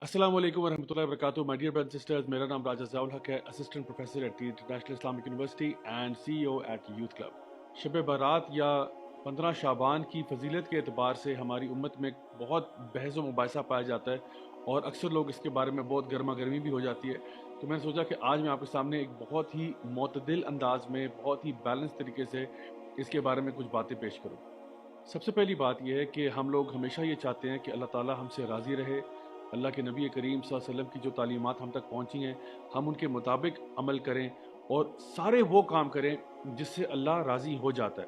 अस्सलाम वालेकुम वरहमतुल्लाहि वबरकातुहू। माय डियर ब्रदर्स सिस्टर्स, मेरा नाम राजा ज़ियाउल हक है, assistant professor at the international Islamic university and CEO at youth club. Shab Barat या 15 शाबान की फजीलत के अतबार से हमारी उम्मत में बहुत बहस व मुबाहिसा पाया जाता है और अक्सर लोग इसके बारे में बहुत गर्मा गर्मी भी हो जाती है। तो मैंने सोचा कि आज मैं आपके सामने एक बहुत ही मोतदिल अंदाज में, बहुत ही बैलेंस तरीके से इसके बारे में कुछ बातें पेश करूँ। सबसे पहली बात यह है कि हम लोग हमेशा ये चाहते हैं कि अल्लाह ताला हमसे राज़ी रहे, अल्लाह के नबी करीम सल्लल्लाहु अलैहि वसल्लम की जो तालीमात हम तक पहुंची हैं हम उनके मुताबिक अमल करें और सारे वो काम करें जिससे अल्लाह राज़ी हो जाता है।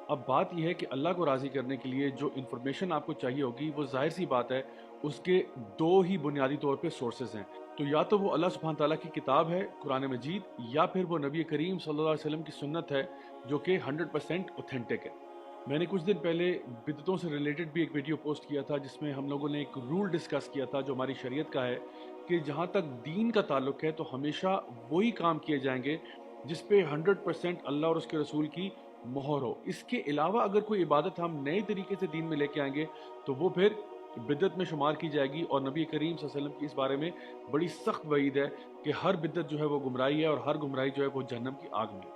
अब बात यह है कि अल्लाह को राज़ी करने के लिए जो इन्फॉर्मेशन आपको चाहिए होगी वो ज़ाहिर सी बात है, उसके दो ही बुनियादी तौर पे सोर्सेज हैं। तो या तो वो अल्लाह सुब्हान ताला की किताब है कुरान मजीद, या फिर वो नबी करीम सल्लल्लाहु अलैहि वसल्लम की सुन्नत है जो कि 100% ऑथेंटिक है। मैंने कुछ दिन पहले बिदतों से रिलेटेड भी एक वीडियो पोस्ट किया था जिसमें हम लोगों ने एक रूल डिस्कस किया था जो हमारी शरीयत का है कि जहाँ तक दीन का ताल्लुक है तो हमेशा वही काम किए जाएंगे जिस पे 100% अल्लाह और उसके रसूल की मोहर हो। इसके अलावा अगर कोई इबादत हम नए तरीके से दीन में लेके आएंगे तो वो फिर बिदत में शुमार की जाएगी और नबी करीम सल्लल्लाहु अलैहि वसल्लम की इस बारे में बड़ी सख्त वईद है कि हर बिदत जो है वो गुमराही है और हर गुमराही जो है वो जहन्नम की आग में है।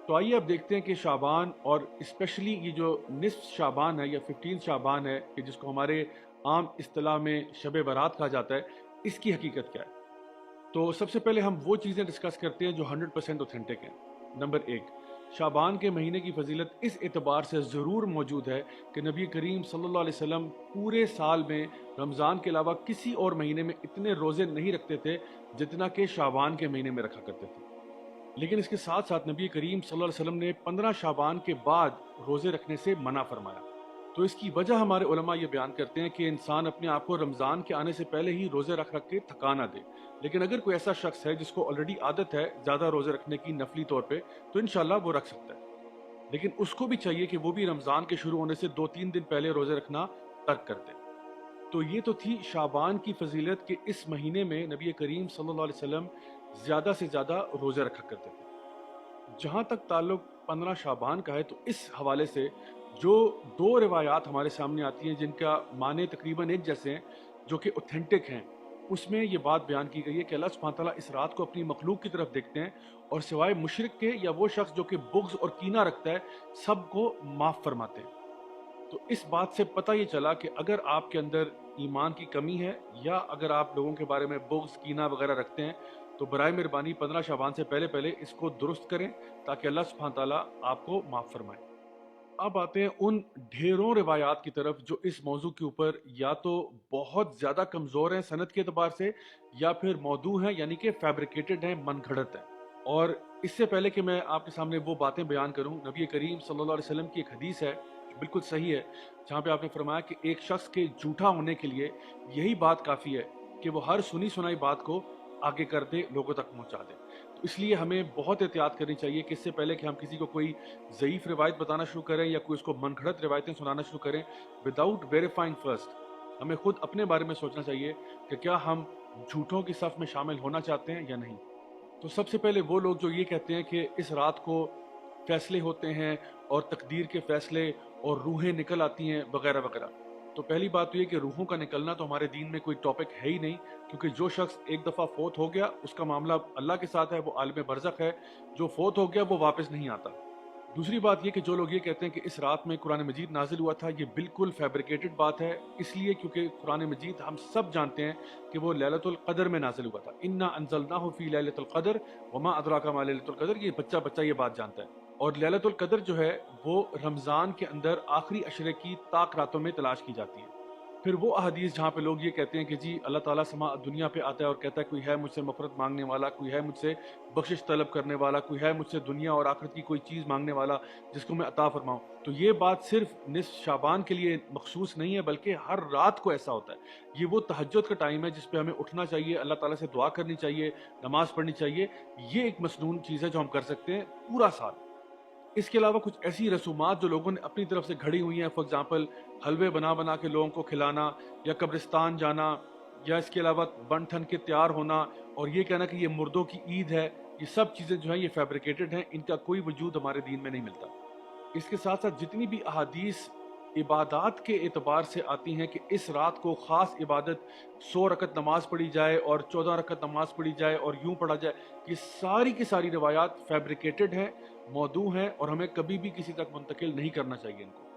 तो आइए अब देखते हैं कि शाबान और स्पेशली ये जो निस्फ शाबान है या 15 शाबान है कि जिसको हमारे आम इस्तिलाह में शब बारात कहा जाता है, इसकी हकीकत क्या है। तो सबसे पहले हम वो चीज़ें डिस्कस करते हैं जो 100% ऑथेंटिक हैं। नंबर एक, शाबान के महीने की फजीलत इस एतबार से ज़रूर मौजूद है कि नबी करीम सल्लल्लाहु अलैहि वसल्लम पूरे साल में रमज़ान के अलावा किसी और महीने में इतने रोज़े नहीं रखते थे जितना कि शाबान के महीने में रखा करते थे। लेकिन इसके साथ साथ नबी करीम सल्लल्लाहु अलैहि वसल्लम ने 15 शाबान के बाद रोज़े रखने से मना फरमाया। तो इसकी वजह हमारे उलमा ये बयान करते हैं कि इंसान अपने आप को रमज़ान के आने से पहले ही रोज़े रख रख के थका ना दे। लेकिन अगर कोई ऐसा शख्स है जिसको ऑलरेडी आदत है ज़्यादा रोज़े रखने की नफली तौर पे, तो इंशाल्लाह वो रख सकता है। लेकिन उसको भी चाहिए कि वो भी रमज़ान के शुरू होने से 2-3 दिन पहले रोज़े रखना तर्क कर दे। तो ये तो थी शाबान की फजीलत कि इस महीने में नबी करीम सल्लल्लाहु अलैहि वसल्लम ज़्यादा से ज़्यादा रोज़े रखा करते थे। जहाँ तक ताल्लुक 15 शाबान का है तो इस हवाले से जो दो रिवायात हमारे सामने आती हैं जिनका माने तकरीबन एक जैसे हैं, जो कि ऑथेंटिक हैं, उसमें ये बात बयान की गई है कि अल्लाह सुब्हान तआला इस रात को अपनी मखलूक की तरफ देखते हैं और सिवाय मुशरिक के या वो शख्स जो कि बुग़्ज़ और कीना रखता है, सबको माफ़ फरमाते हैं। तो इस बात से पता ये चला कि अगर आपके अंदर ईमान की कमी है या अगर आप लोगों के बारे में बुग़्ज़ कीना वगैरह रखते हैं तो बराए मेहरबानी 15 शाबान से पहले पहले इसको दुरुस्त करें ताकि अल्लाह सुब्हान ताला आपको माफ़ फरमाए। अब आते हैं उन ढेरों रिवायात की तरफ जो इस मौजू के ऊपर या तो बहुत ज़्यादा कमज़ोर हैं सनद के अतबार से या फिर मौदू हैं यानी कि फैब्रिकेटेड हैं, मन घड़त हैं। और इससे पहले कि मैं आपके सामने वो बातें बयान करूं, नबी करीम सल्लल्लाहु अलैहि वसल्लम की एक हदीस है जो बिल्कुल सही है, जहां पे आपने फरमाया कि एक शख्स के झूठा होने के लिए यही बात काफ़ी है कि वो हर सुनी सुनाई बात को आगे कर दे, लोगों तक पहुंचा दे। तो इसलिए हमें बहुत एहतियात करनी चाहिए कि इससे पहले कि हम किसी को कोई ज़ईफ़ रिवायत बताना शुरू करें या कोई उसको मनगढ़ंत रिवायतें सुनाना शुरू करें विदाउट वेरीफाइंग फर्स्ट, हमें खुद अपने बारे में सोचना चाहिए कि क्या हम झूठों की सफ़ में शामिल होना चाहते हैं या नहीं। तो सबसे पहले वो लोग जो ये कहते हैं कि इस रात को फैसले होते हैं और तकदीर के फैसले और रूहें निकल आती हैं वगैरह वगैरह। तो पहली बात तो ये कि रूहों का निकलना तो हमारे दीन में कोई टॉपिक है ही नहीं, क्योंकि जो शख्स एक दफ़ा फोत हो गया उसका मामला अल्लाह के साथ है, वो आलिम बरज़ख है। जो फोत हो गया वो वापस नहीं आता। दूसरी बात ये कि जो लोग ये कहते हैं कि इस रात में कुरान मजीद नाजिल हुआ था, ये बिल्कुल फैब्रिकेटेड बात है। इसलिए क्योंकि कुरान मजीद हम सब जानते हैं कि वो लैलतुल क़द्र में नाजिल हुआ था। इन्ना अंज़लनाहु फ़ी लैलतुल क़द्र वमा अदराका मा लैलतुल क़द्र, ये बच्चा बच्चा ये बात जानता है। और लैलतुल क़द्र जो है वो रमज़ान के अंदर आखिरी अशरे की ताक रातों में तलाश की जाती है। फिर वो अहदीस जहाँ पे लोग ये कहते हैं कि जी अल्लाह ताला समा दुनिया पे आता है और कहता है कोई है मुझसे मफ़रत मांगने वाला, कोई है मुझसे बख्शिश तलब करने वाला, कोई है मुझसे दुनिया और आखिरत की कोई चीज़ मांगने वाला जिसको मैं अता फरमाऊँ। तो ये बात सिर्फ निस्फ शाबान के लिए मखसूस नहीं है, बल्कि हर रात को ऐसा होता है। ये वो तहज्जुद का टाइम है जिस पे हमें उठना चाहिए, अल्लाह ताला से दुआ करनी चाहिए, नमाज़ पढ़नी चाहिए। ये एक मसनून चीज़ है जो हम कर सकते हैं पूरा साल। इसके अलावा कुछ ऐसी रसूमात जो लोगों ने अपनी तरफ से घड़ी हुई हैं, फॉर एग्जांपल हलवे बना बना के लोगों को खिलाना या कब्रिस्तान जाना, या इसके अलावा बन ठन के तैयार होना और ये कहना कि ये मुर्दों की ईद है, ये सब चीज़ें जो हैं ये फैब्रिकेटेड हैं, इनका कोई वजूद हमारे दीन में नहीं मिलता। इसके साथ साथ जितनी भी अहादीस इबादत के एतबार से आती हैं कि इस रात को ख़ास इबादत 100 रकत नमाज पढ़ी जाए और 14 रकत नमाज पढ़ी जाए और यूं पढ़ा जाए। ये सारी की सारी रिवायात फैब्रिकेटेड हैं, मौदू हैं और हमें कभी भी किसी तक मुंतकिल नहीं करना चाहिए इनको।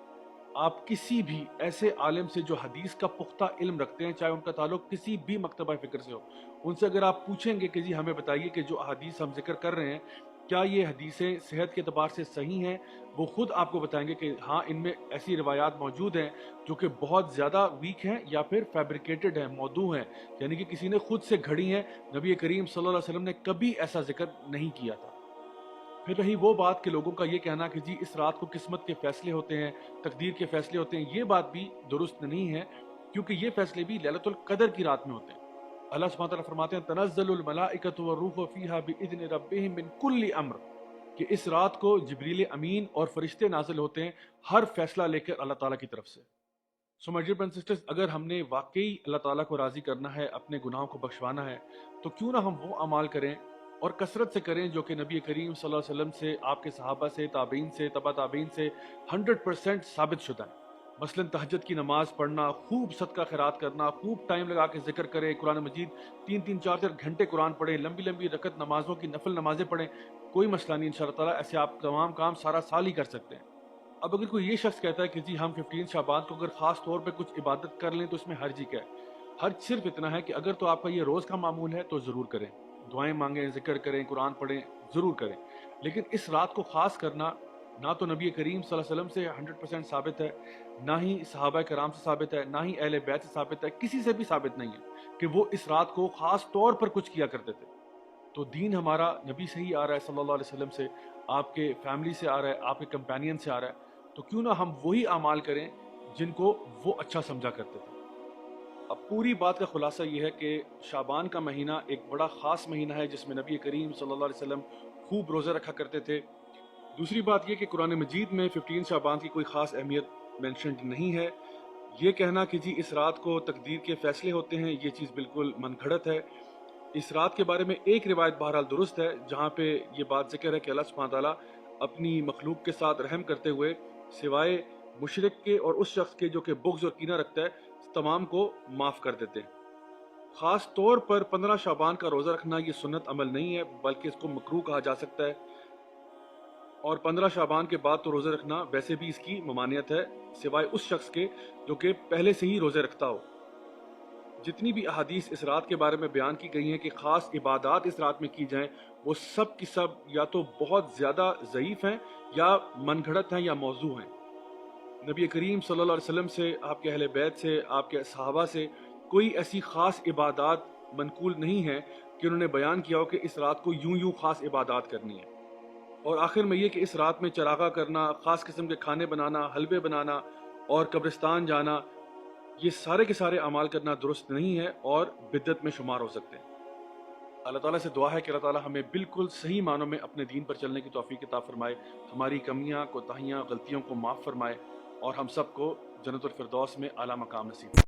आप किसी भी ऐसे आलिम से जो हदीस का पुख्ता इल्म रखते हैं, चाहे उनका ताल्लुक किसी भी मकतबा फ़िक्र से हो, उनसे अगर आप पूछेंगे कि जी हमें बताइए कि जो हदीस हम जिक्र कर रहे हैं क्या ये हदीसें सेहत के अतबार से सही हैं, वो खुद आपको बताएंगे कि हाँ इनमें ऐसी रिवायात मौजूद हैं जो कि बहुत ज़्यादा वीक हैं या फिर फैब्रिकेटेड हैं, मौदू हैं, यानी कि किसी ने खुद से घड़ी हैं। नबी करीम सल्लल्लाहु अलैहि वसल्लम ने कभी ऐसा जिक्र नहीं किया था। फिर रही वो बात कि लोगों का ये कहना कि जी इस रात को किस्मत के फैसले होते हैं, तकदीर के फैसले होते हैं, ये बात भी दुरुस्त नहीं है, क्योंकि ये फैसले भी लैलतुल कदर की रात में होते हैं। अल्लाह सुब्हानहू व तआला फरमाते हैं तनज़्ज़लुल मलाइकतु वर्रूहु फ़ीहा बिइज़्नि रब्बिहिम मिन कुल्लि अम्र, कि इस रात को जिब्रील अमीन और फरिश्ते नाजिल होते हैं हर फैसला लेकर अल्लाह ताला की तरफ से। So my dear brothers and sisters, अगर हमने वाकई अल्लाह ताला को राज़ी करना है, अपने गुनाहों को बख्शवाना है, तो क्यों ना हम वो अमाल करें और कसरत से करें जो कि नबी करीम सल्लल्लाहु अलैहि वसल्लम से, आपके सहाबा से, ताबीन से, तबा ताबीन से 100% साबित शुदा है। मसलन तहज्जुद की नमाज पढ़ना, खूब सदका खैरात करना, खूब टाइम लगा के जिक्र करें, कुरान मजीद 3-3 4-4 घंटे कुरान पढ़ें, लंबी लंबी रकत नमाजों की नफल नमाजें पढ़ें, कोई मसला नहीं इंशाअल्लाह ताला, ऐसे आप तमाम काम सारा साल ही कर सकते हैं। अब अगर कोई ये शख्स कहता है कि जी हम 15 शाबान को अगर ख़ास तौर पे कुछ इबादत कर लें तो इसमें हर्ज ही क्या है? हर्ज सिर्फ इतना है कि अगर तो आपका ये रोज़ का मामूल है तो ज़रूर करें, दुआएं मांगें, जिक्र करें, कुरान पढ़ें, ज़रूर करें। लेकिन इस रात को ख़ास करना ना तो नबी करीम सल्लल्लाहु अलैहि वसल्लम से 100% साबित है, ना ही सहाबा कराम से साबित है, ना ही अहले बैत से साबित है, किसी से भी साबित नहीं है कि वो इस रात को ख़ास तौर पर कुछ किया करते थे। तो दीन हमारा नबी से ही आ रहा है सल्लल्लाहु अलैहि वसल्लम से, आपके फैमिली से आ रहा है, आपके कंपेनियन से आ रहा है, तो क्यों ना हम वही अमाल करें जिनको वो अच्छा समझा करते थे। अब पूरी बात का खुलासा ये है कि शाबान का महीना एक बड़ा ख़ास महीना है जिसमें नबी करीम सल्लल्लाहु अलैहि वसल्लम खूब रोज़े रखा करते थे। दूसरी बात ये कि कुरान मजीद में 15 शाबान की कोई ख़ास अहमियत मेंशन्ड नहीं है। ये कहना कि जी इस रात को तकदीर के फैसले होते हैं, ये चीज़ बिल्कुल मनगढ़ंत है। इस रात के बारे में एक रिवायत बहरहाल दुरुस्त है जहाँ पे ये बात जिक्र है कि अल्लाह सुब्हानहू व तआला अपनी मखलूक के साथ रहम करते हुए सिवाय मुशरिक के और उस शख्स के जो कि बुग़्ज़ और कीना रखता है, तमाम को माफ़ कर देते हैं। ख़ास तौर पर 15 शाबान का रोज़ा रखना ये सुन्नत अमल नहीं है, बल्कि इसको मकरूह कहा जा सकता है। और 15 शाबान के बाद तो रोज़े रखना वैसे भी इसकी ममानियत है, सिवाय उस शख्स के जो कि पहले से ही रोज़े रखता हो। जितनी भी अहादीस इस रात के बारे में बयान की गई हैं कि ख़ास इबादत इस रात में की जाएं, वो सब की सब या तो बहुत ज़्यादा ज़ईफ़ हैं या मनगढ़ंत हैं या मौज़ू हैं। नबी करीम सल्लल्लाहु अलैहि वसल्लम से, आपके अहले बैत से, आपके सहाबा से कोई ऐसी ख़ास इबादत मनकूल नहीं है कि उन्होंने बयान किया हो कि इस रात को यूं यूं ख़ास इबादत करनी है। और आखिर में ये कि इस रात में चरागा करना, ख़ास किस्म के खाने बनाना, हलवे बनाना और कब्रिस्तान जाना, ये सारे के सारे अमाल करना दुरुस्त नहीं है और बिद्दत में शुमार हो सकते हैं। अल्लाह ताला से दुआ है कि अल्लाह ताला हमें बिल्कुल सही मानों में अपने दीन पर चलने की तौफीक अता फरमाए, हमारी कमियां, कोताहियां, गलतियों को माफ़ फरमाए और हम सबको जन्नतुल फिरदौस में आला मकाम नसीब